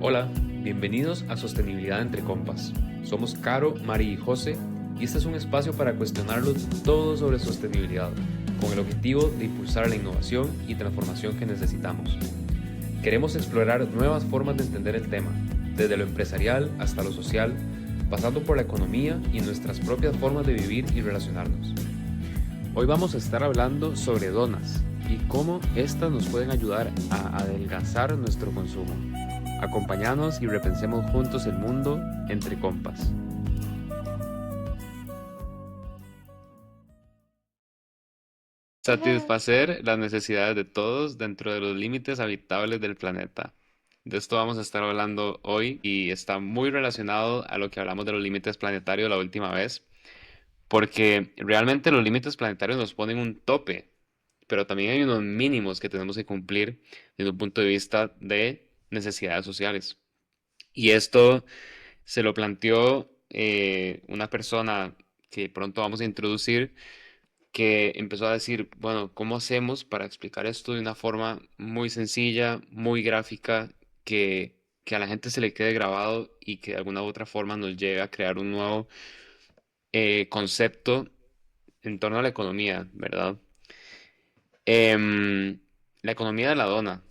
Hola, bienvenidos a Sostenibilidad entre Compas. Somos Caro, Mari y José y este es un espacio para cuestionarlo todo sobre sostenibilidad, con el objetivo de impulsar la innovación y transformación que necesitamos. Queremos explorar nuevas formas de entender el tema, desde lo empresarial hasta lo social, pasando por la economía y nuestras propias formas de vivir y relacionarnos. Hoy vamos a estar hablando sobre donas y cómo estas nos pueden ayudar a adelgazar nuestro consumo. Acompáñanos y repensemos juntos el mundo entre compas. Satisfacer las necesidades de todos dentro de los límites habitables del planeta. De esto vamos a estar hablando hoy y está muy relacionado a lo que hablamos de los límites planetarios la última vez, porque realmente los límites planetarios nos ponen un tope, pero también hay unos mínimos que tenemos que cumplir desde un punto de vista de necesidades sociales. Y esto se lo planteó una persona que pronto vamos a introducir, que empezó a decir, bueno, ¿cómo hacemos para explicar esto de una forma muy sencilla, muy gráfica, que a la gente se le quede grabado y que de alguna u otra forma nos lleve a crear un nuevo concepto en torno a la economía, ¿verdad? Em, la economía de la dona.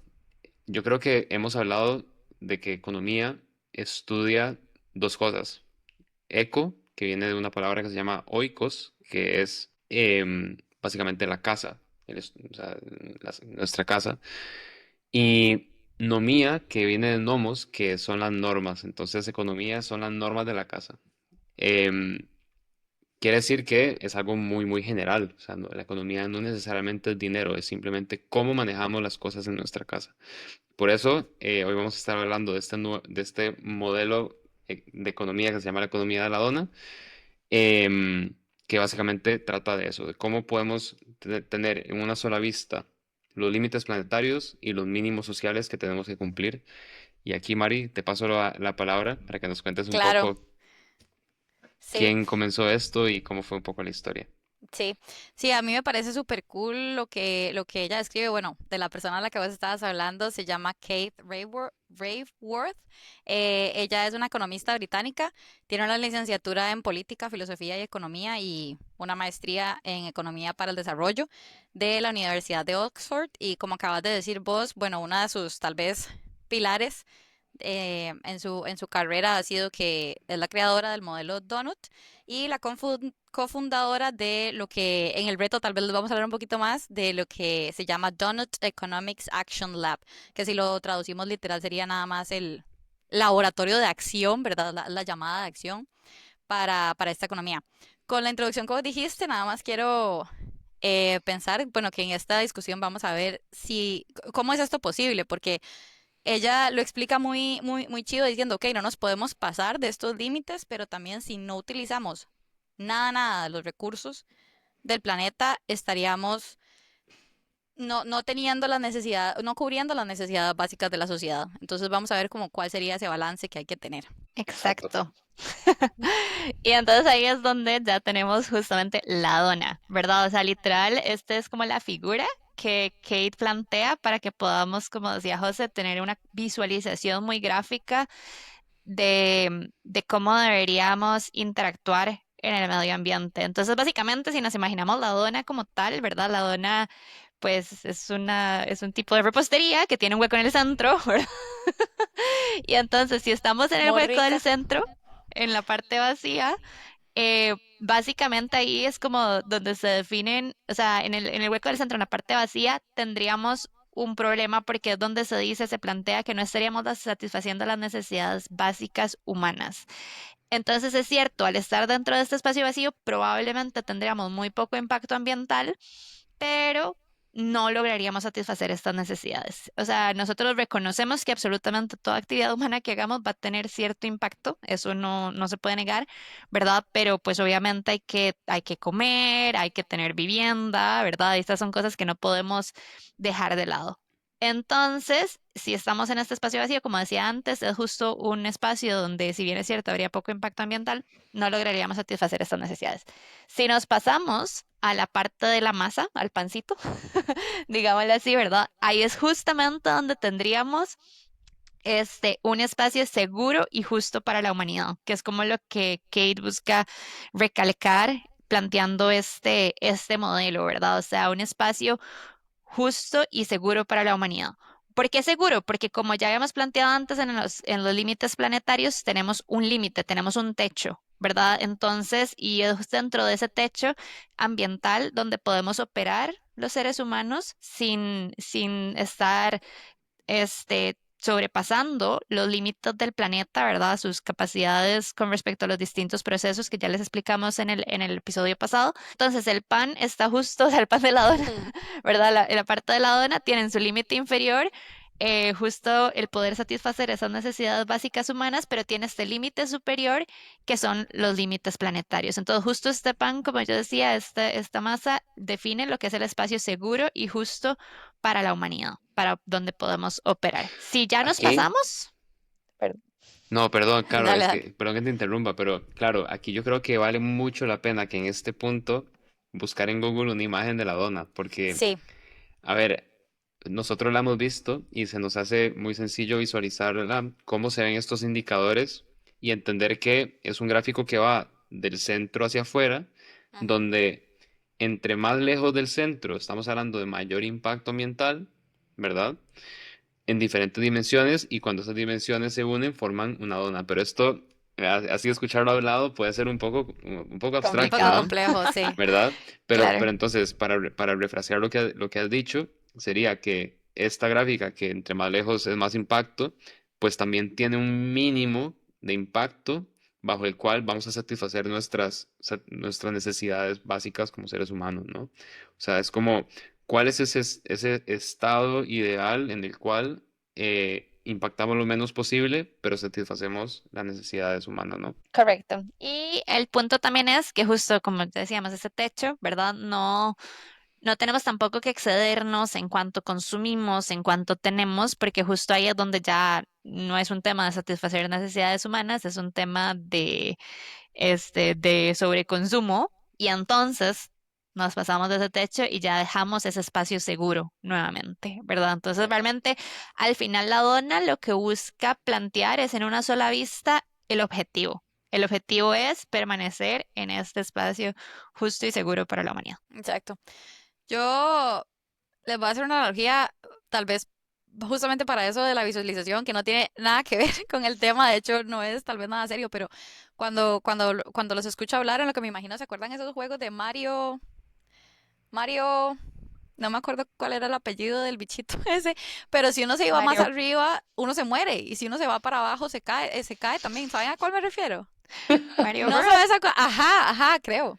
Yo creo que hemos hablado de que economía estudia dos cosas. Eco, que viene de una palabra que se llama oikos, que es básicamente la casa, o sea, nuestra casa. Y nomía, que viene de nomos, que son las normas. Entonces, economía son las normas de la casa. Em, Quiere decir que es algo muy, muy general. O sea, la economía no necesariamente es dinero, es simplemente cómo manejamos las cosas en nuestra casa. Por eso, hoy vamos a estar hablando de de este modelo de economía que se llama la economía de la dona, em, que básicamente trata de eso, de cómo podemos tener en una sola vista los límites planetarios y los mínimos sociales que tenemos que cumplir. Y aquí, Mari, te paso la palabra para que nos cuentes un Claro, poco sí, quién comenzó esto y cómo fue un poco la historia. sí, sí, a mí me parece súper cool lo que ella escribe. Bueno, de la persona a la que vos estabas hablando se llama Kate Raworth. Ella es una economista británica, tiene una licenciatura en política, filosofía y economía y una maestría en economía para el desarrollo de la Universidad de Oxford. Y como acabas de decir vos, bueno, una de sus tal vez pilares en su carrera ha sido que es la creadora del modelo Donut y la cofundadora de lo que en el reto tal vez les vamos a hablar un poquito más de lo que se llama Donut Economics Action Lab, que si lo traducimos literal sería nada más el laboratorio de acción, ¿verdad? La llamada de acción para esta economía. Con la introducción que vos dijiste, nada más quiero pensar, bueno, que en esta discusión vamos a ver si, cómo es esto posible, porque ella lo explica muy, muy, muy chido diciendo, ok, no nos podemos pasar de estos límites, pero también si no utilizamos nada de los recursos del planeta, estaríamos no teniendo la necesidad, no cubriendo las necesidades básicas de la sociedad. Entonces vamos a ver como cuál sería ese balance que hay que tener. Exacto. Exacto. Y entonces ahí es donde ya tenemos justamente la dona, ¿verdad? O sea, literal, esta es como la figura que Kate plantea para que podamos, como decía José, tener una visualización muy gráfica de cómo deberíamos interactuar en el medio ambiente. Entonces, básicamente, si nos imaginamos la dona como tal, ¿verdad? La dona, pues, es un tipo de repostería que tiene un hueco en el centro, ¿verdad? Y entonces, si estamos en el Muy hueco del rica. centro, en la parte vacía, básicamente ahí es como donde se definen, o sea, en el hueco del centro, en la parte vacía, tendríamos un problema porque es donde se dice, se plantea que no estaríamos satisfaciendo las necesidades básicas humanas. Entonces es cierto, al estar dentro de este espacio vacío, probablemente tendríamos muy poco impacto ambiental, pero no lograríamos satisfacer estas necesidades. O sea, nosotros reconocemos que absolutamente toda actividad humana que hagamos va a tener cierto impacto, eso no se puede negar, ¿verdad? Pero pues obviamente hay que comer, hay que tener vivienda, ¿verdad? Y estas son cosas que no podemos dejar de lado. Entonces, si estamos en este espacio vacío, como decía antes, es justo un espacio donde, si bien es cierto, habría poco impacto ambiental, no lograríamos satisfacer estas necesidades. Si nos pasamos a la parte de la masa, al pancito, digámoslo así, ¿verdad? Ahí es justamente donde tendríamos un espacio seguro y justo para la humanidad, que es como lo que Kate busca recalcar planteando este modelo, ¿verdad? O sea, un espacio justo y seguro para la humanidad. ¿Por qué seguro? Porque como ya habíamos planteado antes en los límites planetarios, tenemos un límite, tenemos un techo, ¿verdad? Entonces, y es dentro de ese techo ambiental donde podemos operar los seres humanos sin estar sobrepasando los límites del planeta, ¿verdad? Sus capacidades con respecto a los distintos procesos que ya les explicamos en el episodio pasado. Entonces, el pan está justo, o sea, el pan de la dona, ¿verdad? La parte de la dona tiene su límite inferior. Justo el poder satisfacer esas necesidades básicas humanas, pero tiene este límite superior que son los límites planetarios. Entonces, justo este pan, como yo decía, esta masa define lo que es el espacio seguro y justo para la humanidad, para donde podemos operar. Si ya nos Aquí, pasamos, perdón. no, perdón, claro, Dale, es dale. que, perdón que te interrumpa, pero claro, aquí yo creo que vale mucho la pena que en este punto buscar en Google una imagen de la dona, porque, Sí, a ver, nosotros la hemos visto y se nos hace muy sencillo visualizarla, cómo se ven estos indicadores y entender que es un gráfico que va del centro hacia afuera, ujú, donde entre más lejos del centro estamos hablando de mayor impacto ambiental, ¿verdad? En diferentes dimensiones y cuando esas dimensiones se unen forman una dona. Pero esto, así escucharlo hablado puede ser un poco un abstracto, poco Complicado, ¿no? complejo, sí. ¿Verdad? Pero claro. entonces, para refrasear lo que has dicho, sería que esta gráfica, que entre más lejos es más impacto, pues también tiene un mínimo de impacto bajo el cual vamos a satisfacer nuestras necesidades básicas como seres humanos, ¿no? O sea, es como, ¿cuál es ese estado ideal en el cual impactamos lo menos posible, pero satisfacemos las necesidades humanas, ¿no? Correcto. Y el punto también es que justo como decíamos, ese techo, ¿verdad? No tenemos tampoco que excedernos en cuanto consumimos, en cuanto tenemos, porque justo ahí es donde ya no es un tema de satisfacer necesidades humanas, es un tema de sobreconsumo. Y entonces nos pasamos de ese techo y ya dejamos ese espacio seguro nuevamente, ¿verdad? Entonces realmente al final la dona lo que busca plantear es en una sola vista el objetivo. El objetivo es permanecer en este espacio justo y seguro para la humanidad. Exacto. Yo les voy a hacer una analogía, tal vez justamente para eso de la visualización, que no tiene nada que ver con el tema, de hecho no es tal vez nada serio, pero cuando los escucho hablar, en lo que me imagino, ¿se acuerdan esos juegos de Mario, no me acuerdo cuál era el apellido del bichito ese, pero si uno se iba más Mario, arriba, uno se muere, y si uno se va para abajo, se cae también. ¿Saben a cuál me refiero? Mario No Bros. sabes a cuál, ajá, ajá, creo.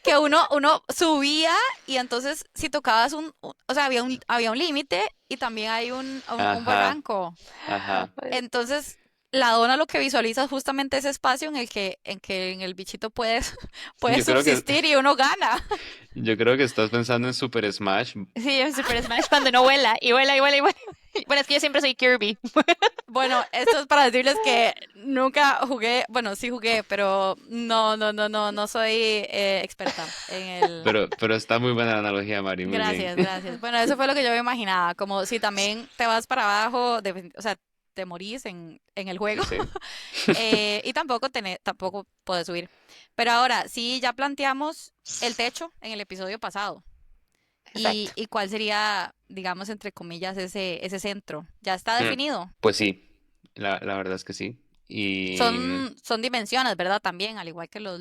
Que uno subía y entonces si tocabas o sea, había un límite y también hay un Ajá, barranco. ajá. Entonces, la dona lo que visualiza es justamente ese espacio en el bichito puede, puede Yo creo que, subsistir y uno gana. yo creo que estás pensando en Super Smash. Sí, en Super Smash cuando no vuela y vuela y vuela y vuela. Bueno, es que yo siempre soy Kirby. Bueno, esto es para decirles que nunca jugué, bueno, sí jugué, pero no soy experta en el. Pero está muy buena la analogía, Mari, muy bien. Gracias, gracias. Bueno, eso fue lo que yo me imaginaba, como si también te vas para abajo, o sea, te morís en el juego Sí. y tampoco puedes subir. Pero ahora, sí, ya planteamos el techo en el episodio pasado Exacto. y cuál sería, digamos, entre comillas, ese centro. ¿Ya está Mm, definido? Pues sí, la verdad es que sí. Y, Son dimensiones, ¿verdad? También, al igual que los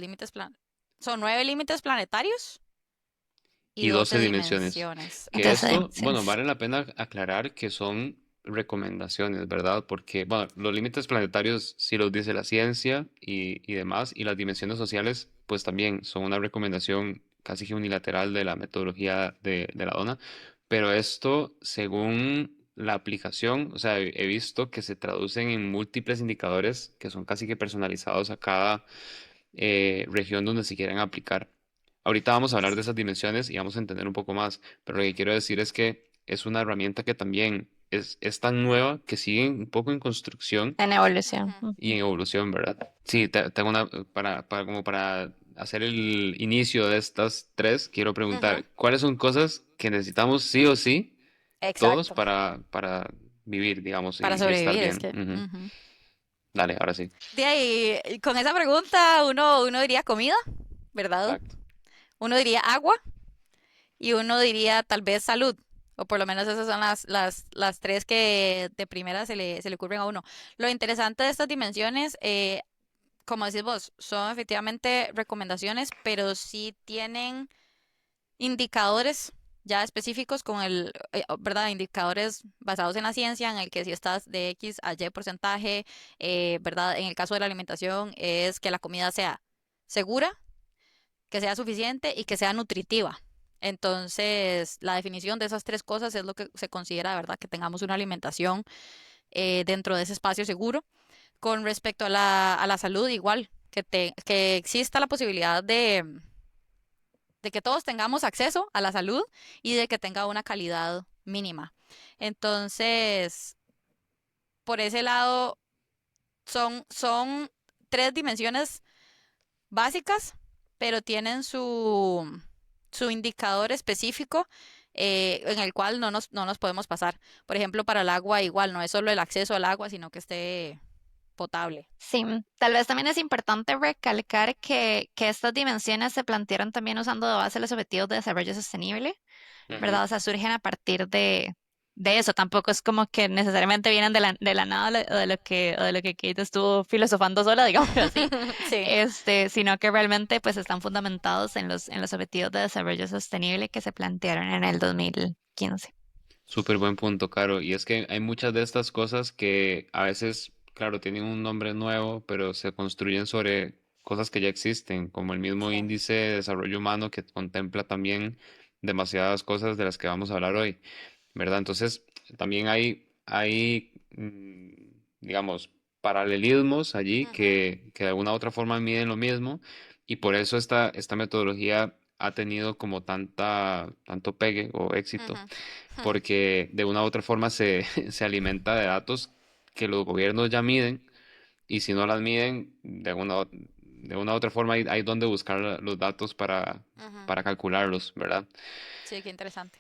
son 9 límites planetarios y y 12 12 dimensiones. dimensiones. Que Entonces, esto, bueno, dimensiones. vale la pena aclarar que son recomendaciones, ¿verdad? Porque, bueno, los límites planetarios sí los dice la ciencia y demás, y las dimensiones sociales, pues también son una recomendación casi que unilateral de la metodología de la ONA, pero esto, según la aplicación, o sea, he visto que se traducen en múltiples indicadores que son casi que personalizados a cada región donde se quieran aplicar. Ahorita vamos a hablar de esas dimensiones y vamos a entender un poco más, pero lo que quiero decir es que es una herramienta que también es tan nueva que sigue un poco en construcción En evolución. Ujú. y en evolución, ¿verdad? Sí, tengo como para hacer el inicio de estas tres, quiero Ujú. preguntar, ¿cuáles son cosas que necesitamos sí o sí todos Exacto. para vivir, digamos, Para y estar sobrevivir, es bien. que... Ujú. ujú. Dale, ahora sí. De ahí, con esa pregunta uno diría comida, ¿verdad? Exacto. Uno diría agua y uno diría tal vez salud. O por lo menos esas son las tres que de primera se le ocurren a uno. Lo interesante de estas dimensiones, como decís vos, son efectivamente recomendaciones, pero sí tienen indicadores ya específicos con ¿verdad? Indicadores basados en la ciencia, en el que si estás de X a Y porcentaje, ¿verdad? En el caso de la alimentación es que la comida sea segura, que sea suficiente y que sea nutritiva. Entonces, la definición de esas tres cosas es lo que se considera, ¿verdad? Que tengamos una alimentación dentro de ese espacio seguro. Con respecto a la salud, igual, que exista la posibilidad de que todos tengamos acceso a la salud y de que tenga una calidad mínima. Entonces, por ese lado, son tres dimensiones básicas, pero tienen su indicador específico en el cual no nos podemos pasar. Por ejemplo, para el agua igual, no es solo el acceso al agua, sino que esté potable. Sí, tal vez también es importante recalcar que estas dimensiones se plantearon también usando de base los objetivos de desarrollo sostenible, Ujú. ¿verdad? O sea, surgen a partir de eso. Tampoco es como que necesariamente vienen de la nada o de lo que Kate estuvo filosofando sola, digámoslo así, Sí. sino que realmente pues están fundamentados en los objetivos de desarrollo sostenible que se plantearon en el 2015. Súper buen punto, Caro. Y es que hay muchas de estas cosas que a veces, claro, tienen un nombre nuevo, pero se construyen sobre cosas que ya existen, como el mismo Sí. índice de desarrollo humano que contempla también demasiadas cosas de las que vamos a hablar hoy, ¿verdad? Entonces, también hay, digamos, paralelismos allí Ujú, que de alguna u otra forma miden lo mismo y por eso esta metodología ha tenido como tanto pegue o éxito ujú. porque de una u otra forma se alimenta de datos que los gobiernos ya miden y si no las miden, de una u otra forma hay donde buscar los datos Ujú. para calcularlos, ¿verdad? Sí, qué interesante.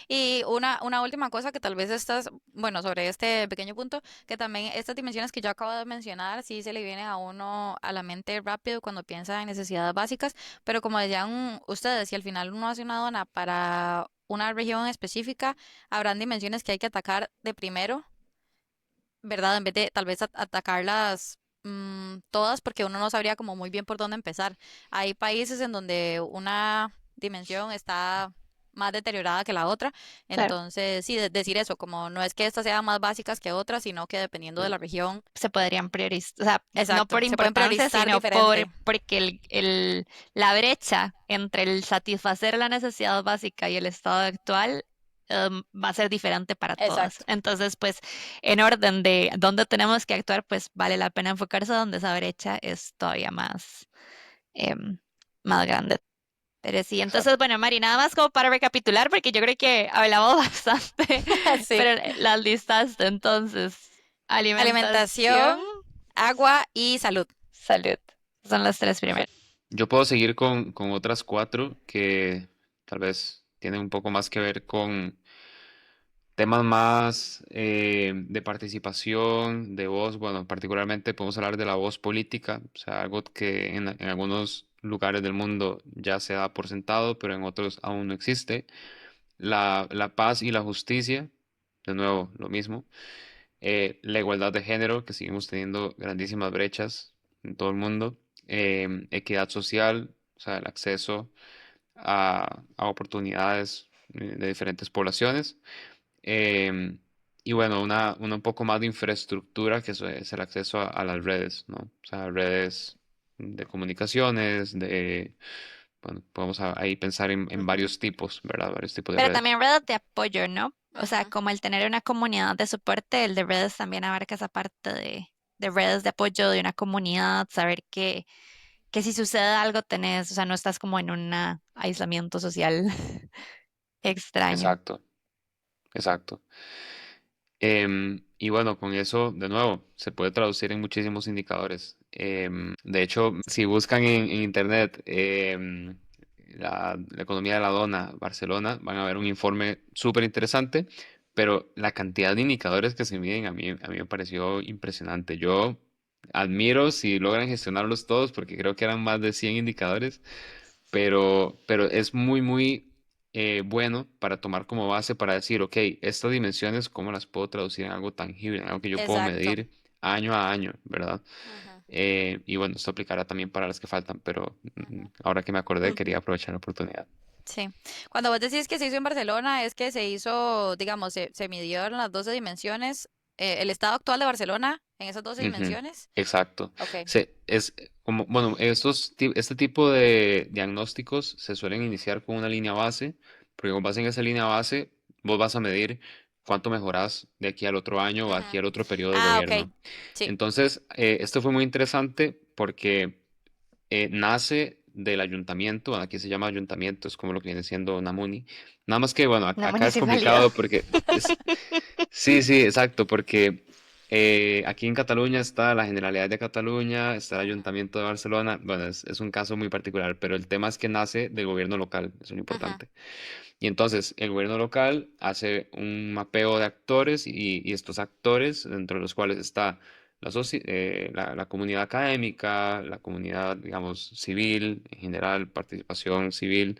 Y una última cosa que tal vez bueno, sobre este pequeño punto, que también estas dimensiones que yo acabo de mencionar, sí se le vienen a uno a la mente rápido cuando piensa en necesidades básicas, pero como decían ustedes, si al final uno hace una dona para una región específica, habrán dimensiones que hay que atacar de primero, ¿verdad? En vez de tal vez atacarlas todas, porque uno no sabría como muy bien por dónde empezar. Hay países en donde una dimensión está más deteriorada que la otra, Claro, entonces sí, decir eso, como no es que estas sean más básicas que otras, sino que dependiendo de la región, se podrían priorizar, o sea, no exacto, por se pueden importancia, priorizar sino diferente. porque la brecha entre el satisfacer la necesidad básica y el estado actual va a ser diferente para todas. Exacto. Entonces, pues, en orden de dónde tenemos que actuar, pues vale la pena enfocarse donde esa brecha es todavía em, más grande. Pero sí, entonces, Exacto. bueno, Mari, nada más como para recapitular, porque yo creo que hablamos bastante, Sí. pero las listaste entonces. Alimentación, Alimentación, agua y salud. salud. Son las tres primeras. Yo puedo seguir con otras cuatro que tal vez tienen un poco más que ver con temas más de participación, de voz, bueno, particularmente podemos hablar de la voz política, o sea, algo que en algunos lugares del mundo ya se da por sentado, pero en otros aún no existe. La paz y la justicia, de nuevo, lo mismo. La igualdad de género, que seguimos teniendo grandísimas brechas en todo el mundo. Equidad social, o sea, el acceso a oportunidades de diferentes poblaciones. Em, y bueno, una un poco más de infraestructura, que eso es el acceso a las redes, ¿no? O sea, redes de comunicaciones, bueno, podemos ahí pensar en Ujú. varios tipos, ¿verdad? Varios tipos de Pero redes. también redes de apoyo, ¿no? O sea, Ujú. como el tener una comunidad de soporte, el de redes también abarca esa parte de redes de apoyo de una comunidad, saber que si sucede algo tenés, o sea, no estás como en un aislamiento social extraño. Exacto, exacto. Y bueno, con eso, de nuevo, se puede traducir en muchísimos indicadores. De hecho, si buscan en internet la economía de la dona Barcelona, van a ver un informe súper interesante, pero la cantidad de indicadores que se miden a mí me pareció impresionante. Yo admiro si logran gestionarlos todos, porque creo que eran más de 100 indicadores, pero es muy, muy bueno para tomar como base para decir, ok, estas dimensiones, ¿cómo las puedo traducir en algo tangible, en algo que yo puedo Exacto. medir año a año, ¿verdad? Ujú, Y bueno, esto aplicará también para las que faltan, pero ahora que me acordé, Mm, quería aprovechar la oportunidad. sí. Cuando vos decís que se hizo en Barcelona, es que se hizo, digamos, se midieron las 12 dimensiones, el estado actual de Barcelona en esas 12 Ujú, dimensiones. exacto. Ok. Es como, bueno, este tipo de diagnósticos se suelen iniciar con una línea base, porque con base en esa línea base, vos vas a medir cuánto mejorás de aquí al otro año o aquí Ujú. al otro periodo de Ah, ok. gobierno. Sí. Entonces, esto fue muy interesante porque nace del ayuntamiento, bueno, aquí se llama ayuntamiento, es como lo que viene siendo una muni. Nada más que, bueno, una acá es municipalidad. complicado porque sí, sí, exacto, porque aquí en Cataluña está la Generalidad de Cataluña, está el Ayuntamiento de Barcelona, bueno, es un caso muy particular, pero el tema es que nace del gobierno local, eso es lo Ujú, importante. Y entonces el gobierno local hace un mapeo de actores y estos actores, dentro de los cuales está la comunidad académica, la comunidad, digamos, civil, en general, participación civil,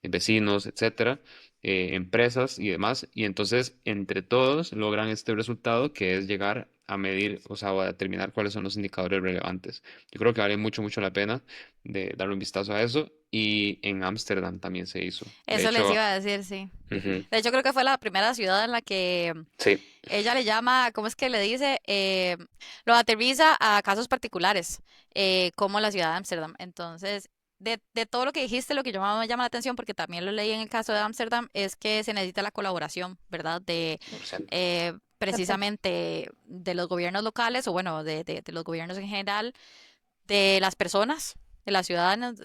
vecinos, etcétera, empresas y demás. Y entonces, entre todos, logran este resultado que es llegar a medir, o sea, o a determinar cuáles son los indicadores relevantes. Yo creo que vale mucho, mucho la pena de darle un vistazo a eso. Y en Ámsterdam también se hizo. De eso les hecho, iba a decir, sí. ujú, De hecho, creo que fue la primera ciudad en la que sí, ella le llama, ¿cómo es que le dice? Lo aterriza a casos particulares, como la ciudad de Ámsterdam. Entonces, de todo lo que dijiste, lo que yo más me llama la atención, porque también lo leí en el caso de Ámsterdam, es que se necesita la colaboración, ¿verdad? De 100%. precisamente de los gobiernos locales, o bueno, de los gobiernos en general, de las personas, de las ciudadanas,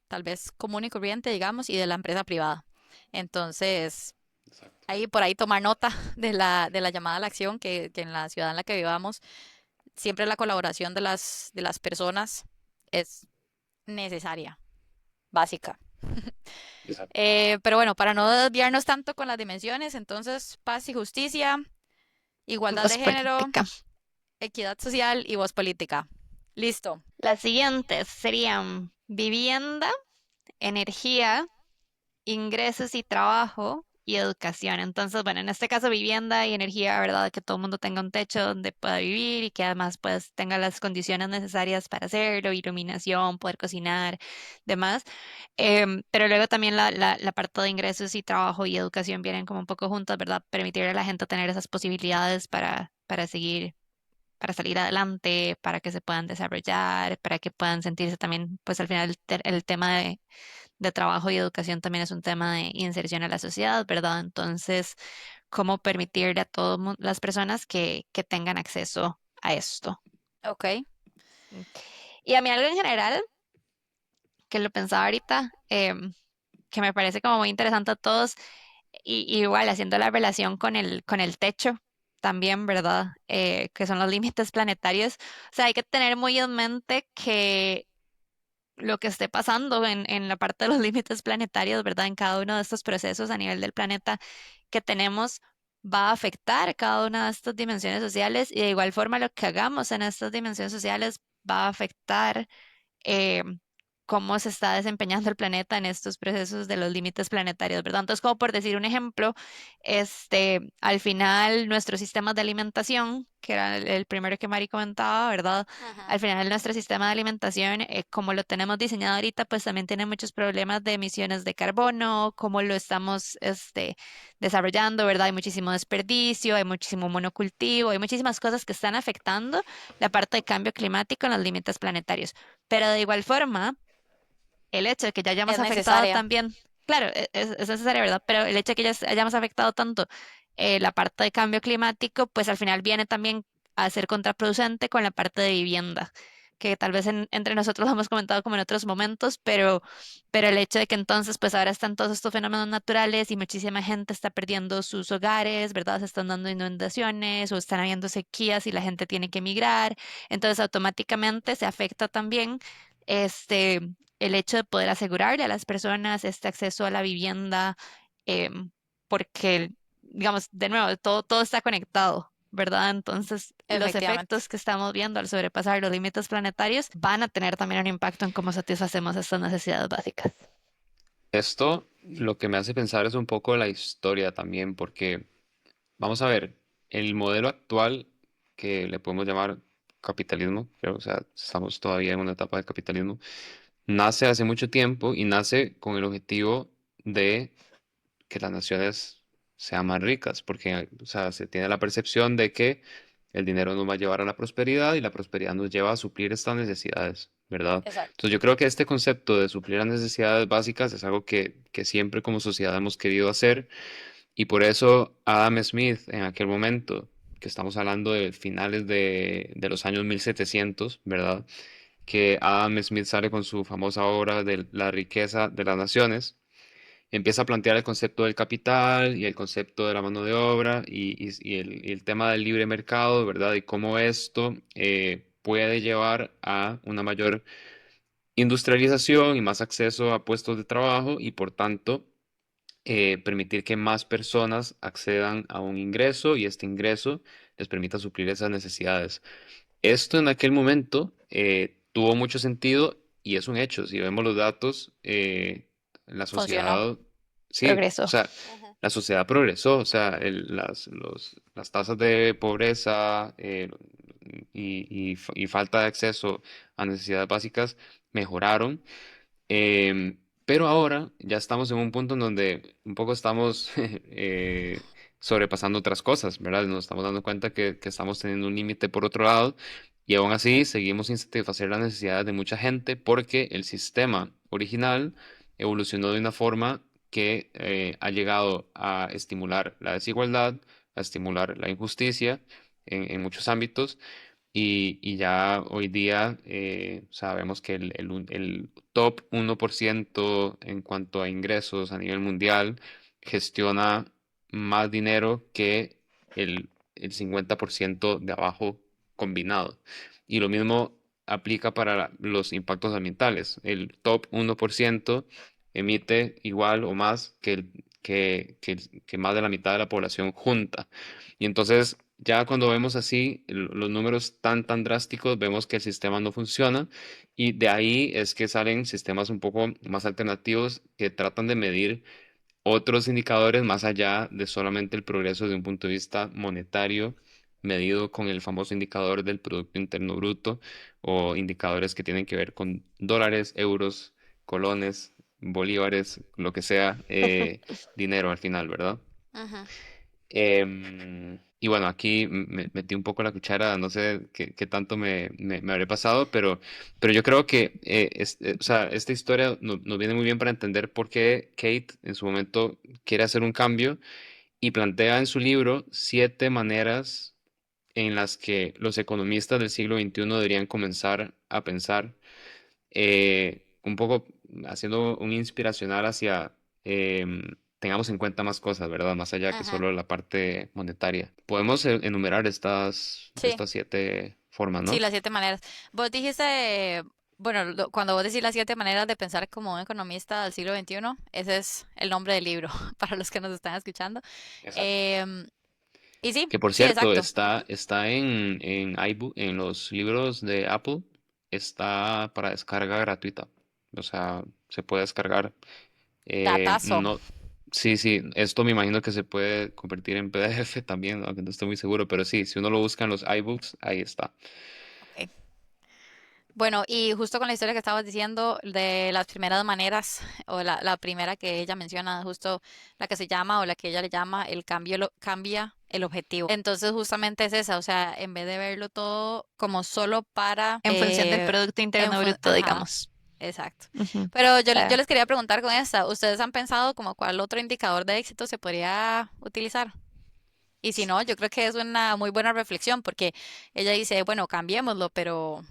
tal vez común y corriente, digamos, y de la empresa privada. Entonces, Exacto. ahí por ahí tomar nota de la llamada a la acción, que en la ciudad en la que vivamos, siempre la colaboración de las personas es necesaria, básica. Exacto. Pero bueno, para no desviarnos tanto con las dimensiones, entonces paz y justicia, igualdad de Voz género, política. equidad social y voz política. Listo. Las siguientes serían vivienda, energía, ingresos y trabajo y educación. Entonces, bueno, en este caso vivienda y energía, ¿verdad? Que todo el mundo tenga un techo donde pueda vivir y que además pues tenga las condiciones necesarias para hacerlo, iluminación, poder cocinar, demás. Pero luego también la parte de ingresos y trabajo y educación vienen como un poco juntas, ¿verdad? Permitirle a la gente tener esas posibilidades para seguir, para salir adelante, para que se puedan desarrollar, para que puedan sentirse también, pues al final el tema de trabajo y educación también es un tema de inserción a la sociedad, ¿verdad? Entonces, ¿cómo permitirle a todas las personas que tengan acceso a esto? Ok. Y a mí algo en general, que lo pensaba ahorita, que me parece como muy interesante a todos, y igual haciendo la relación con el techo también, ¿verdad? Que son los límites planetarios. O sea, hay que tener muy en mente que lo que esté pasando en la parte de los límites planetarios, ¿verdad? En cada uno de estos procesos a nivel del planeta que tenemos va a afectar cada una de estas dimensiones sociales y de igual forma lo que hagamos en estas dimensiones sociales va a afectar eh, cómo se está desempeñando el planeta en estos procesos de los límites planetarios, ¿verdad? Entonces, como por decir un ejemplo, al final nuestros sistemas de alimentación, que era el primero que Mari comentaba, ¿verdad? Ujú. Al final nuestro sistema de alimentación, como lo tenemos diseñado ahorita, pues también tiene muchos problemas de emisiones de carbono, cómo lo estamos, desarrollando, ¿verdad? Hay muchísimo desperdicio, hay muchísimo monocultivo, hay muchísimas cosas que están afectando la parte de cambio climático en los límites planetarios. Pero de igual forma, el hecho de que ya hayamos Es afectado necesaria. también, claro, es necesario, ¿verdad? Pero el hecho de que ya hayamos afectado tanto la parte de cambio climático, pues al final viene también a ser contraproducente con la parte de vivienda, que tal vez entre nosotros lo hemos comentado como en otros momentos, pero el hecho de que entonces pues ahora están todos estos fenómenos naturales y muchísima gente está perdiendo sus hogares, ¿verdad? Se están dando inundaciones o están habiendo sequías y la gente tiene que emigrar, entonces automáticamente se afecta también este el hecho de poder asegurarle a las personas este acceso a la vivienda, em, porque digamos, de nuevo, todo está conectado, ¿verdad? Entonces, los Efectivamente. efectos que estamos viendo al sobrepasar los límites planetarios van a tener también un impacto en cómo satisfacemos estas necesidades básicas. Esto lo que me hace pensar es un poco la historia también, porque vamos a ver, el modelo actual que le podemos llamar capitalismo, pero, o sea, estamos todavía en una etapa del capitalismo, nace hace mucho tiempo y nace con el objetivo de que las naciones sean más ricas, porque, o sea, se tiene la percepción de que el dinero nos va a llevar a la prosperidad y la prosperidad nos lleva a suplir estas necesidades, ¿verdad? Exacto. Entonces yo creo que este concepto de suplir las necesidades básicas es algo que siempre como sociedad hemos querido hacer y por eso Adam Smith en aquel momento, que estamos hablando de finales de los años 1700, ¿verdad? Que Adam Smith sale con su famosa obra de La riqueza de las naciones, empieza a plantear el concepto del capital y el concepto de la mano de obra y el tema del libre mercado, ¿verdad? Y cómo esto puede llevar a una mayor industrialización y más acceso a puestos de trabajo y por tanto permitir que más personas accedan a un ingreso y este ingreso les permita suplir esas necesidades. Esto en aquel momento tuvo mucho sentido y es un hecho. Si vemos los datos, la Funcionó. sociedad, sí, o Progreso. sea, Ujú. la sociedad progresó, o sea, las tasas de pobreza y falta de acceso a necesidades básicas mejoraron. Pero ahora ya estamos en un punto en donde un poco estamos sobrepasando otras cosas, ¿verdad? Nos estamos dando cuenta que estamos teniendo un límite por otro lado y aún así seguimos sin satisfacer las necesidades de mucha gente porque el sistema original evolucionó de una forma que ha llegado a estimular la desigualdad, a estimular la injusticia en muchos ámbitos y ya hoy día sabemos que el top 1% en cuanto a ingresos a nivel mundial gestiona más dinero que el 50% de abajo combinado. Y lo mismo aplica para los impactos ambientales. El top 1% emite igual o más que más de la mitad de la población junta. Y entonces, ya cuando vemos así los números tan drásticos, vemos que el sistema no funciona y de ahí es que salen sistemas un poco más alternativos que tratan de medir otros indicadores más allá de solamente el progreso desde un punto de vista monetario, medido con el famoso indicador del Producto Interno Bruto o indicadores que tienen que ver con dólares, euros, colones, bolívares, lo que sea, dinero al final, ¿verdad? Ujú. Y bueno, aquí metí un poco la cuchara, no sé qué tanto me habré pasado, pero yo creo que o sea, esta historia nos viene muy bien para entender por qué Kate en su momento quiere hacer un cambio y plantea en su libro 7 maneras en las que los economistas del siglo XXI deberían comenzar a pensar un poco haciendo un inspiracional hacia tengamos en cuenta más cosas, ¿verdad? Más allá que Ujú. solo la parte monetaria. Podemos enumerar Sí, estas 7 formas, sí, ¿no? las 7 maneras. Vos dijiste, bueno, cuando vos decís las 7 maneras de pensar como un economista del siglo XXI, ese es el nombre del libro para los que nos están escuchando. Exacto. Em, y sí, Que por sí, cierto, exacto. está en iBook, en los libros de Apple, está para descarga gratuita. O sea, se puede descargar. Datazo. No, sí, sí, esto me imagino que se puede convertir en PDF también, aunque no estoy muy seguro, pero sí, si uno lo busca en los iBooks, ahí está. Ok. Bueno, y justo con la historia que estabas diciendo de las primeras maneras, o la primera que ella menciona, justo la que se llama o la que ella le llama el cambio cambia el objetivo. Entonces justamente es esa, o sea, en vez de verlo todo como solo para En función del Producto Interno Bruto, ajá, digamos. exacto. Ujú. Pero yo, Sí. yo les quería preguntar con esta, ¿ustedes han pensado como cuál otro indicador de éxito se podría utilizar? Y si no, yo creo que es una muy buena reflexión porque ella dice, bueno, cambiémoslo, pero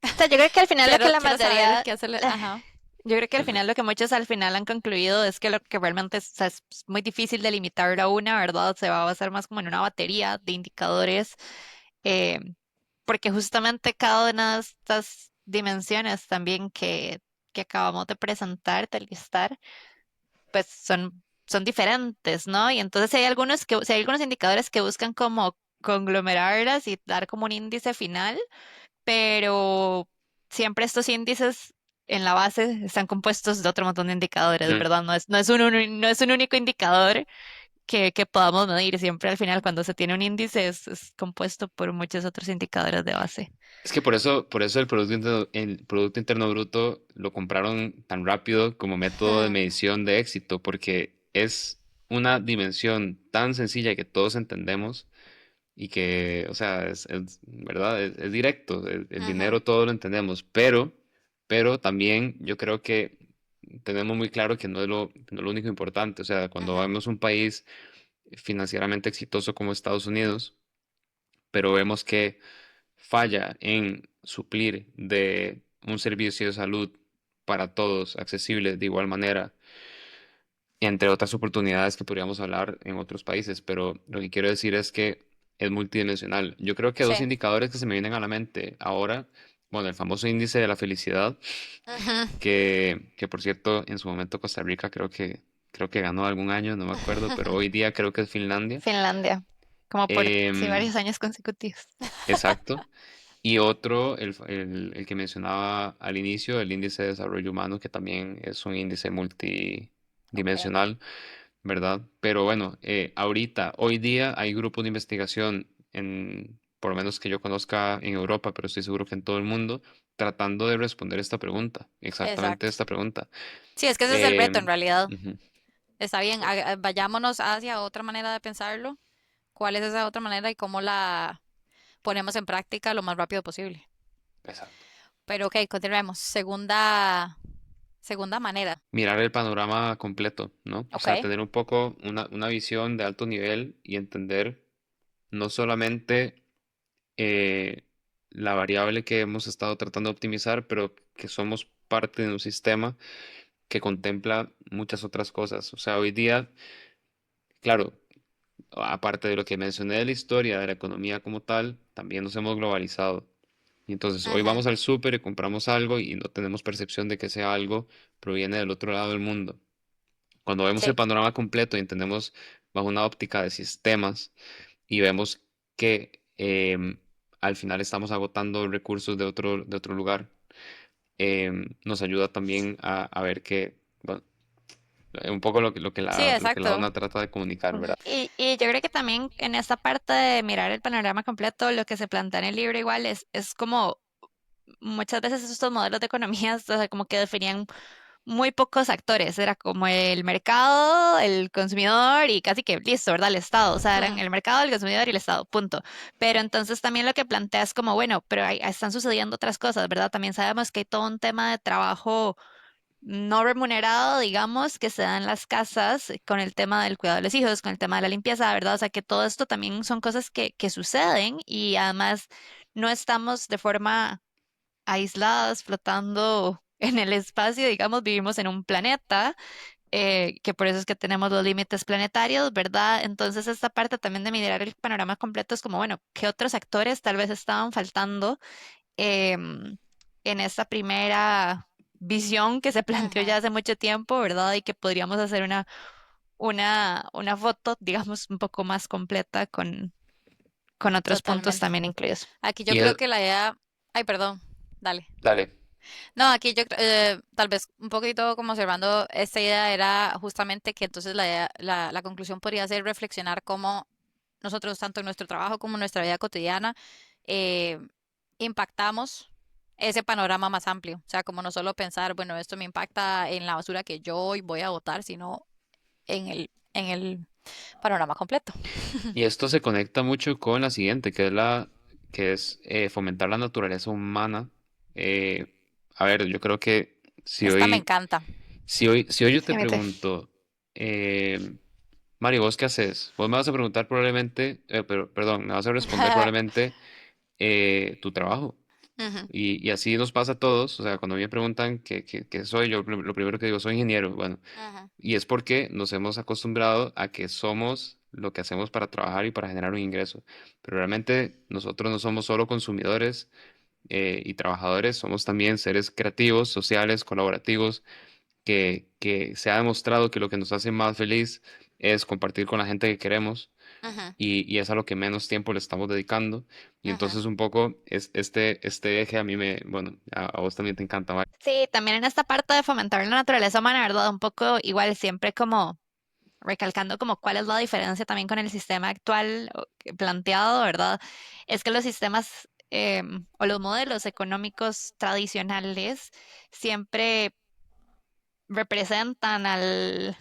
O sea, yo creo que al final lo que la quiero saber mayoría, qué hacerle. Ajá. yo creo que al final lo que muchos al final han concluido es que lo que realmente es, o sea, es muy difícil de limitar a una, ¿verdad? Se va a basar más como en una batería de indicadores, eh, porque justamente cada una de estas dimensiones también que acabamos de presentar, de listar, pues son son diferentes, ¿no? Y entonces si hay algunos indicadores que buscan como conglomerarlas y dar como un índice final, pero siempre estos índices en la base están compuestos de otro montón de indicadores, Mm. ¿verdad? No es un único indicador que podamos medir. Siempre al final, cuando se tiene un índice, es compuesto por muchos otros indicadores de base. Es que por eso el Producto Interno Bruto lo compraron tan rápido como método de Ujú, medición de éxito, porque es una dimensión tan sencilla que todos entendemos y que, o sea, ¿verdad? Es directo, el ujú, dinero todo lo entendemos, pero también yo creo que tenemos muy claro que no es lo único importante, o sea, cuando ujú. vemos un país financieramente exitoso como Estados Unidos, pero vemos que falla en suplir de un servicio de salud para todos, accesible de igual manera, entre otras oportunidades que podríamos hablar en otros países, pero lo que quiero decir es que es multidimensional. Yo creo que dos Sí. indicadores que se me vienen a la mente ahora, bueno, el famoso índice de la felicidad, Ujú. que por cierto, en su momento Costa Rica creo que ganó algún año, no me acuerdo, pero hoy día creo que es Finlandia. Finlandia, como por sí, Em, varios años consecutivos. exacto. Y otro, el que mencionaba al inicio, el índice de desarrollo humano, que también es un índice Ok. multidimensional, ¿verdad? Pero bueno, ahorita, hoy día hay grupos de investigación por lo menos que yo conozca en Europa, pero estoy seguro que en todo el mundo, tratando de responder esta pregunta, exactamente Exacto. esta pregunta. Sí, es que ese es el reto en Em, realidad. Ujú. Está bien, vayámonos hacia otra manera de pensarlo. ¿Cuál es esa otra manera y cómo la ponemos en práctica lo más rápido posible? Exacto. Pero ok, continuemos. Segunda manera. Mirar el panorama completo, ¿no? O Ok. sea, tener un poco una visión de alto nivel y entender no solamente eh, la variable que hemos estado tratando de optimizar, pero que somos parte de un sistema que contempla muchas otras cosas. O sea, hoy día, claro, aparte de lo que mencioné de la historia de la economía como tal, también nos hemos globalizado. Y entonces hoy Ujú. vamos al súper y compramos algo y no tenemos percepción de que ese algo proviene del otro lado del mundo. Cuando vemos el Sí. panorama completo y entendemos bajo una óptica de sistemas y vemos que al final estamos agotando recursos de otro lugar, nos ayuda también a ver que, bueno, un poco lo que Sí, la exacto. ONA trata de comunicar, Ujú. ¿verdad? Y yo creo que también en esta parte de mirar el panorama completo, lo que se plantea en el libro igual es como muchas veces estos modelos de economías, o sea, como que definían muy pocos actores, era como el mercado, el consumidor y casi que listo, ¿verdad? El Estado, o sea, eran Ujú. el mercado, el consumidor y el Estado, punto. Pero entonces también lo que plantea es como, bueno, pero están sucediendo otras cosas, ¿verdad? También sabemos que hay todo un tema de trabajo no remunerado, digamos, que se da en las casas con el tema del cuidado de los hijos, con el tema de la limpieza, ¿verdad? O sea, que todo esto también son cosas que suceden y además no estamos de forma aisladas, flotando en el espacio, digamos, vivimos en un planeta, que por eso es que tenemos los límites planetarios, ¿verdad? Entonces, esta parte también de mirar el panorama completo es como, bueno, ¿qué otros actores tal vez estaban faltando en esta primera visión que se planteó Ujú. ya hace mucho tiempo, ¿verdad? Y que podríamos hacer una foto, digamos, un poco más completa con otros puntos Totalmente. también incluidos. Aquí yo Y creo que la idea. Ay, perdón. Dale. dale, No, aquí tal vez un poquito como observando esta idea era justamente que entonces la conclusión podría ser reflexionar cómo nosotros, tanto en nuestro trabajo como en nuestra vida cotidiana, eh, impactamos ese panorama más amplio. O sea, como no solo pensar, bueno, esto me impacta en la basura que yo hoy voy a botar, sino en el panorama completo. y esto se conecta mucho con la siguiente, que es fomentar la naturaleza humana. Eh, a ver, yo creo que si Esta me hoy, encanta. si hoy yo Sí, te a mí también. pregunto, Mari, ¿vos qué haces? Vos me vas a preguntar probablemente, pero, perdón, me vas a responder probablemente tu trabajo. Ujú, Y así nos pasa a todos. O sea, cuando me preguntan qué soy, yo lo primero que digo, soy ingeniero. Bueno, ujú. y es porque nos hemos acostumbrado a que somos lo que hacemos para trabajar y para generar un ingreso. Pero realmente nosotros no somos solo consumidores y trabajadores, somos también seres creativos, sociales, colaborativos, que se ha demostrado que lo que nos hace más feliz es compartir con la gente que queremos Ujú, y es a lo que menos tiempo le estamos dedicando. Y ujú. entonces un poco es este eje a mí bueno, a vos también te encanta, Mari. Sí, también en esta parte de fomentar la naturaleza humana, ¿verdad? Un poco igual, siempre como recalcando como cuál es la diferencia también con el sistema actual que planteado, ¿verdad? Es que los sistemas o los modelos económicos tradicionales siempre representan al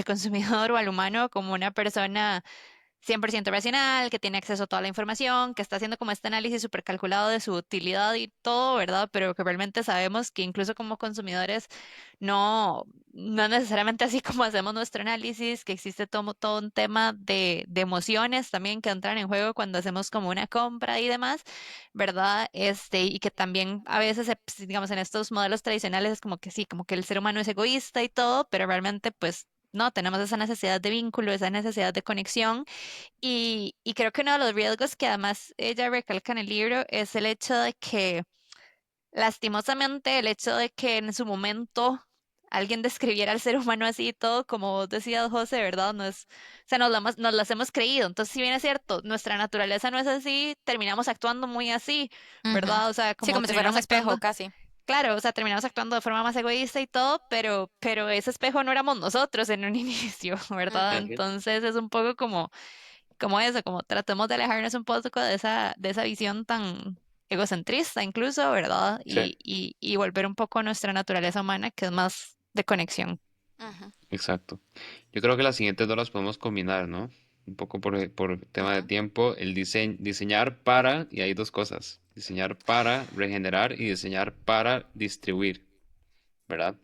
consumidor o al humano como una persona 100% racional, que tiene acceso a toda la información, que está haciendo como este análisis súper calculado de su utilidad y todo, ¿verdad? Pero que realmente sabemos que incluso como consumidores no, no necesariamente así como hacemos nuestro análisis, que existe todo un tema de emociones también que entran en juego cuando hacemos como una compra y demás, ¿verdad? Y que también a veces, digamos, en estos modelos tradicionales es como que sí, como que el ser humano es egoísta y todo, pero realmente pues... No, tenemos esa necesidad de vínculo, esa necesidad de conexión y creo que uno de los riesgos que además ella recalca en el libro es el hecho de que, lastimosamente, el hecho de que en su momento alguien describiera al ser humano así y todo, como vos decías, José, ¿verdad? No es, o sea, nos las hemos creído. Entonces, si bien es cierto, nuestra naturaleza no es así, terminamos actuando muy así, Ujú. ¿verdad? O sea, Sí, como como si fuera terminamos un espejo actuando, casi. claro, o sea, terminamos actuando de forma más egoísta y todo, pero ese espejo no éramos nosotros en un inicio, ¿verdad? Ujú, Ujú. Entonces, es un poco como eso, como tratemos de alejarnos un poco de esa visión tan egocentrista incluso, ¿verdad? Sí, Y volver un poco a nuestra naturaleza humana, que es más de conexión. ujú, exacto. Yo creo que las siguientes dos las podemos combinar, ¿no? Un poco por tema de ujú. tiempo, diseñar para, y hay dos cosas, diseñar para regenerar y diseñar para distribuir, ¿verdad?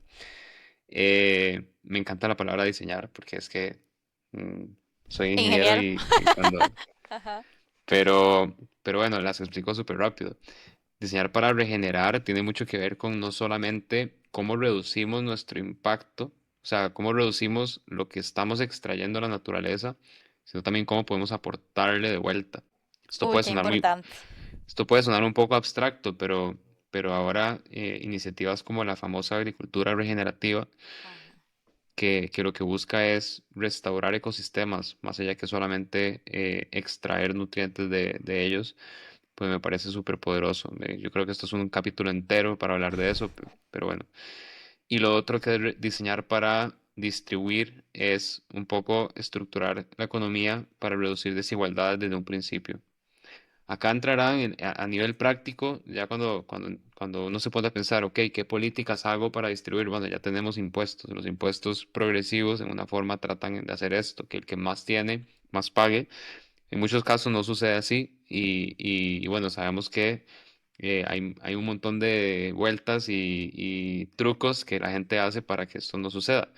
Me encanta la palabra diseñar porque es que mm, soy ingeniero Ingeniero. y cuando... Ajá. Pero bueno, las explico súper rápido. Diseñar para regenerar tiene mucho que ver con no solamente cómo reducimos nuestro impacto, o sea, cómo reducimos lo que estamos extrayendo de la naturaleza, sino también cómo podemos aportarle de vuelta. Esto Uy, puede qué sonar muy, importante. esto puede sonar un poco abstracto, pero ahora iniciativas como la famosa agricultura regenerativa, Ujú. que lo que busca es restaurar ecosistemas, más allá que solamente extraer nutrientes de ellos, pues me parece súper poderoso. Yo creo que esto es un capítulo entero para hablar de eso, pero bueno. Y lo otro que es diseñar para distribuir es un poco estructurar la economía para reducir desigualdades desde un principio. Acá entrarán a nivel práctico, ya cuando uno se pone a pensar, ok, ¿qué políticas hago para distribuir? Bueno, ya tenemos impuestos. Los impuestos progresivos en una forma tratan de hacer esto, que el que más tiene, más pague. En muchos casos no sucede así y bueno, sabemos que hay un montón de vueltas y trucos que la gente hace para que esto no suceda.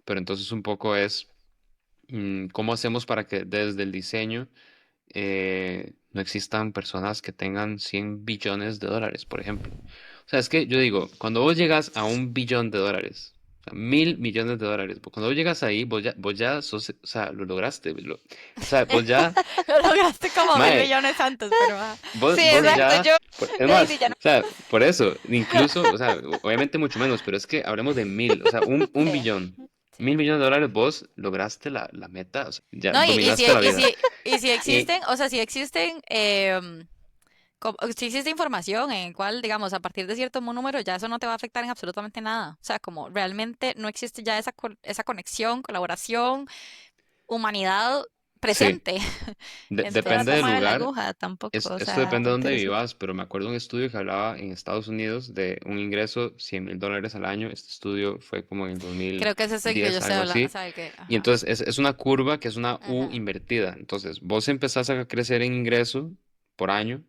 Pero entonces un poco es cómo hacemos para que desde el diseño no existan personas que tengan 100 billones de dólares, por ejemplo. O sea, es que yo digo, cuando vos llegas a 1 billón de dólares, o sea, 1.000 millones de dólares, cuando vos llegas ahí, vos ya sos, o sea, lo lograste. O sea, vos ya, Lo lograste como mil mae, millones antes, pero Sí, vos exacto, ya, yo, es Daisy, más, ya o sea, por eso, incluso, o sea, obviamente mucho menos, pero es que hablemos de 1.000, o sea, un sí, billón. sí. 1.000 millones de dólares, vos lograste la meta, o sea, ya No, dominaste la vida. y si Y existen, o sea, si existen, si existe información en el cual, digamos, a partir de cierto número, ya eso no te va a afectar en absolutamente nada. O sea, como realmente no existe ya esa conexión, colaboración, humanidad sí, presente. sí, no depende te del Entonces, mueve la lugar. aguja tampoco, o Esto sea, depende de dónde porque sí. vivas, pero me acuerdo de un estudio que hablaba en Estados Unidos de un ingreso $100.000 al año. Este estudio fue como en el creo que es ese que yo 2010, estoy algo hablando, o así. sea, que, Y ajá. entonces es una curva que es una U Ujú. invertida. Entonces vos empezás a crecer en ingreso por año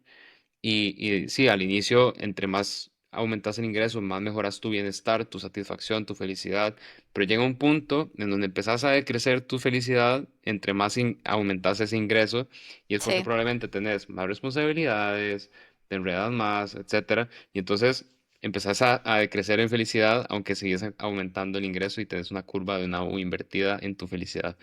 y sí, al inicio, entre más aumentas el ingreso, más mejoras tu bienestar, tu satisfacción, tu felicidad. Pero llega un punto en donde empezás a decrecer tu felicidad entre más aumentas ese ingreso y es porque Sí. probablemente tenés más responsabilidades, te enredas más, etcétera. Y entonces empezás a decrecer en felicidad, aunque sigues aumentando el ingreso y tenés una curva de una U invertida en tu felicidad.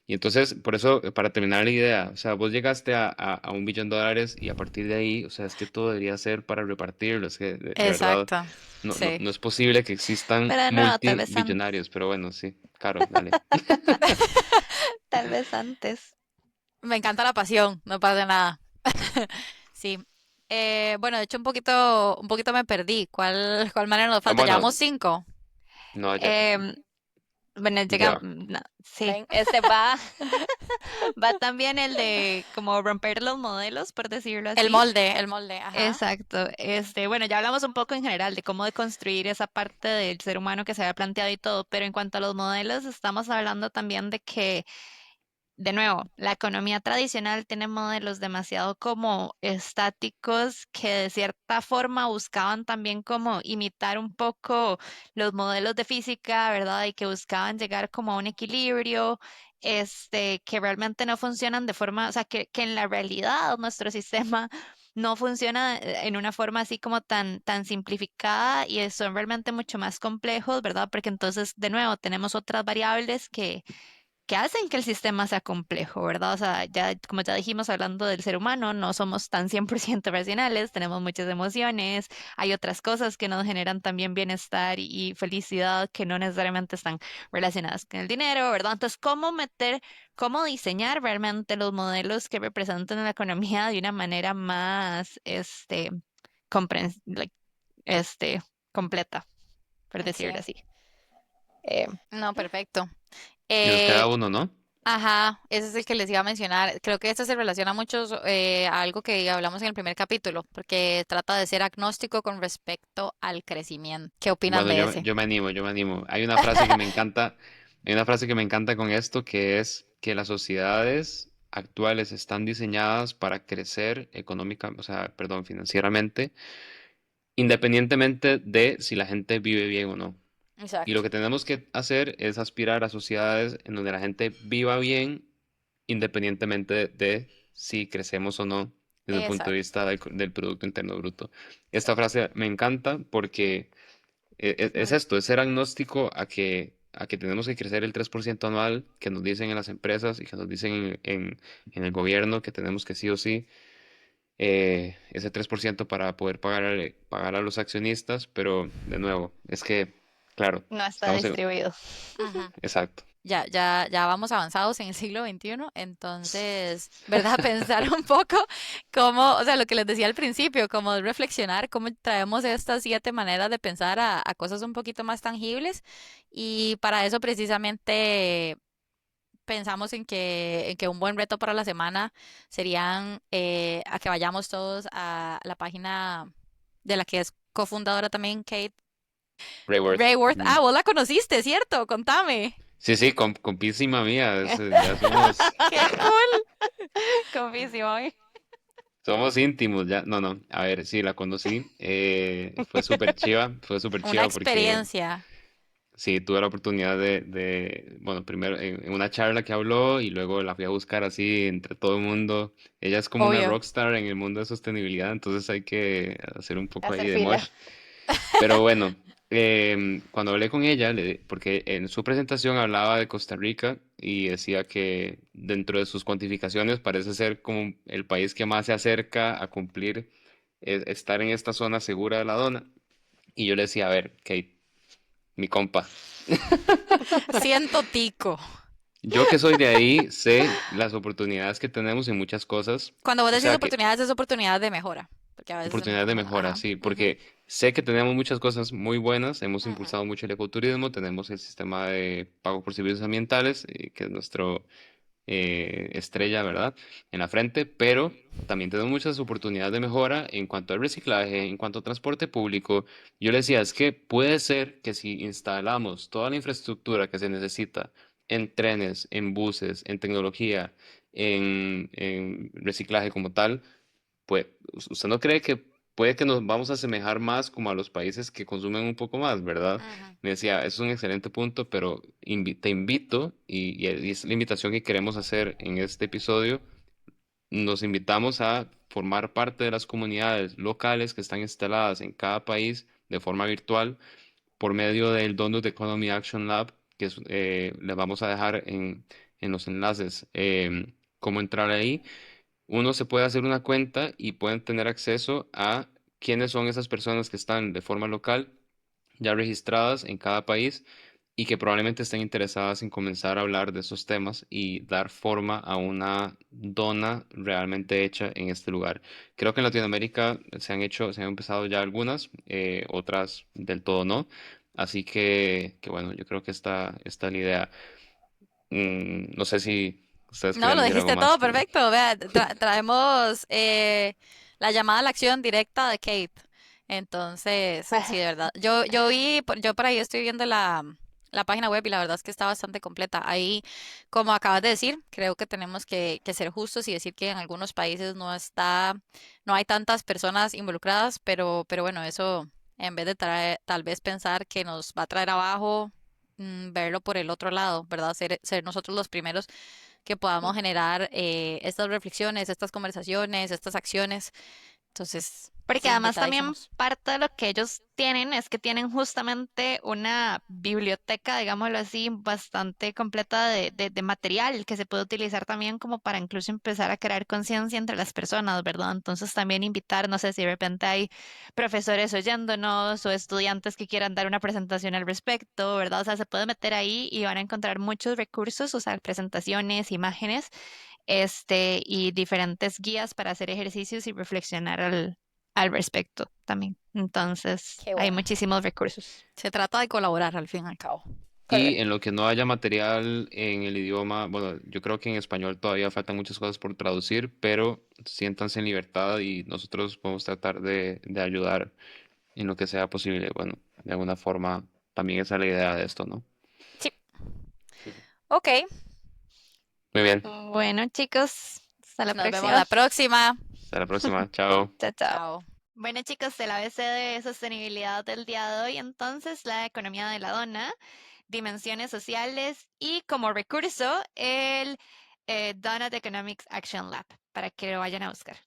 Y entonces, por eso, para terminar la idea, o sea, vos llegaste a $1 billón y a partir de ahí, o sea, es que todo debería ser para repartirlo, es que de verdad Exacto. Sí. no es posible que existan Pero no, tal vez antes. multibillonarios, pero bueno, sí, claro, dale. Tal vez antes. Me encanta la pasión, no pasa nada. Sí. Bueno, de hecho un poquito me perdí. ¿Cuál manera nos Ah, falta? bueno, Llevamos 5. no, ya, Em, bueno, llega, ya, no, sí, Ven. este va, va también el de como romper los modelos, por decirlo así. El molde, ajá. Exacto. Bueno, ya hablamos un poco en general de cómo deconstruir esa parte del ser humano que se había planteado y todo, pero en cuanto a los modelos, estamos hablando también de que de nuevo, la economía tradicional tiene modelos demasiado como estáticos que de cierta forma buscaban también como imitar un poco los modelos de física, ¿verdad? Y que buscaban llegar como a un equilibrio, que realmente no funcionan de forma, o sea, que en la realidad nuestro sistema no funciona en una forma así como tan simplificada y son realmente mucho más complejos, ¿verdad? Porque entonces, de nuevo, tenemos otras variables que hacen que el sistema sea complejo, ¿verdad? O sea, ya, como ya dijimos, hablando del ser humano, no somos tan 100% racionales, tenemos muchas emociones, hay otras cosas que nos generan también bienestar y felicidad que no necesariamente están relacionadas con el dinero, ¿verdad? Entonces, cómo diseñar realmente los modelos que representan la economía de una manera más, like, este, completa, por Sí. decirlo así. Eh, No, perfecto. y nos queda Eh, uno, ¿no? ajá, ese es el que les iba a mencionar. Creo que esto se relaciona mucho a algo que hablamos en el primer capítulo, porque trata de ser agnóstico con respecto al crecimiento. ¿Qué opinan Bueno, de ese? yo me animo, yo me animo. Hay una frase que me encanta, hay una frase que me encanta con esto, que es que las sociedades actuales están diseñadas para crecer económica, o sea, perdón, financieramente, independientemente de si la gente vive bien o no. Y lo Exacto. que tenemos que hacer es aspirar a sociedades en donde la gente viva bien, independientemente de si crecemos o no desde el punto de Exacto. vista del Producto Interno Bruto. Esta frase me encanta porque es esto, es ser agnóstico a que tenemos que crecer el 3% anual que nos dicen en las empresas y que nos dicen en el gobierno que tenemos que sí o sí, ese 3% para poder pagar a los accionistas, pero de nuevo, es que, claro, no está estamos en... distribuido. Ujú. Exacto. Ya vamos avanzados en el siglo XXI, entonces, ¿verdad? Pensar un poco cómo, o sea, lo que les decía al principio, como reflexionar cómo traemos estas 7 maneras de pensar a cosas un poquito más tangibles y para eso precisamente pensamos en que un buen reto para la semana serían a que vayamos todos a la página de la que es cofundadora también, Kate Rayworth. Rayworth. Ujú. Ah, vos la conociste, ¿cierto? Contame. Sí, sí, compísima mía, ya somos, ¡Qué cool! Confísimo. somos íntimos, ya, no, no, a ver, sí, la conocí, fue súper Una chiva porque experiencia. sí, tuve la oportunidad bueno, primero en una charla que habló y luego la fui a buscar así entre todo el mundo. Ella es como una Obvio. rockstar en el mundo de sostenibilidad, entonces hay que hacer un poco ahí Hacer de fila. mosh. Pero bueno, cuando hablé con ella, porque en su presentación hablaba de Costa Rica y decía que dentro de sus cuantificaciones parece ser como el país que más se acerca a cumplir estar en esta zona segura de la dona. Y yo le decía, a ver, Kate, mi compa. Siento tico. Yo que soy de ahí, sé las oportunidades que tenemos en muchas cosas. Cuando vos O decís sea, que oportunidades, es oportunidad de mejora. Porque a veces oportunidades de mejora, ajá. sí, Ujú. porque sé que tenemos muchas cosas muy buenas. Hemos Ujú. impulsado mucho el ecoturismo, tenemos el sistema de pago por servicios ambientales, que es nuestro estrella, ¿verdad? En la frente, pero también tenemos muchas oportunidades de mejora en cuanto al reciclaje, en cuanto a transporte público. Yo le decía, es que puede ser que si instalamos toda la infraestructura que se necesita en trenes, en buses, en tecnología, en reciclaje como tal, pues, ¿usted no cree que puede que nos vamos a asemejar más como a los países que consumen un poco más, ¿verdad? Ujú. Me decía, es un excelente punto, pero te invito, y es la invitación que queremos hacer en este episodio, nos invitamos a formar parte de las comunidades locales que están instaladas en cada país de forma virtual por medio del Donut Economy Action Lab, les vamos a dejar en los enlaces cómo entrar ahí. Uno se puede hacer una cuenta y pueden tener acceso a quiénes son esas personas que están de forma local ya registradas en cada país y que probablemente estén interesadas en comenzar a hablar de esos temas y dar forma a una dona realmente hecha en este lugar. Creo que en Latinoamérica se han empezado ya algunas, otras del todo no. Así que bueno, yo creo que esta es la idea. No sé si ustedes No, querían lo decir algo dijiste más todo que... perfecto. Vea, traemos la llamada a la acción directa de Kate. Entonces, sí, de verdad. Yo por ahí estoy viendo la página web y la verdad es que está bastante completa. Ahí, como acabas de decir, creo que tenemos que ser justos y decir que en algunos países no hay tantas personas involucradas, pero bueno, eso en vez de traer, tal vez pensar que nos va a traer abajo, verlo por el otro lado, ¿verdad? Ser nosotros los primeros que podamos generar estas reflexiones, estas conversaciones, estas acciones. Entonces, Porque sí, además también invitadísimos. parte de lo que ellos tienen es que tienen justamente una biblioteca, digámoslo así, bastante completa de material que se puede utilizar también como para incluso empezar a crear conciencia entre las personas, ¿verdad? Entonces también invitar, no sé si de repente hay profesores oyéndonos o estudiantes que quieran dar una presentación al respecto, ¿verdad? O sea, se puede meter ahí y van a encontrar muchos recursos, o sea, presentaciones, imágenes, y diferentes guías para hacer ejercicios y reflexionar al respecto también. Entonces, Qué hay bueno. muchísimos recursos. Se trata de colaborar al fin y al cabo. Y en Correcto. lo que no haya material en el idioma, bueno, yo creo que en español todavía faltan muchas cosas por traducir, pero siéntanse en libertad y nosotros podemos tratar de ayudar en lo que sea posible. Bueno, de alguna forma también esa es la idea de esto, ¿no? Sí. Ok, Muy bien, Bueno, chicos, hasta la nos vemos próxima. la próxima. hasta la próxima, chao. Chao, chao. Chao. Bueno, chicos, el ABC de sostenibilidad del día de hoy, entonces, la economía de la dona, dimensiones sociales y como recurso el Donut Economics Action Lab, para que lo vayan a buscar.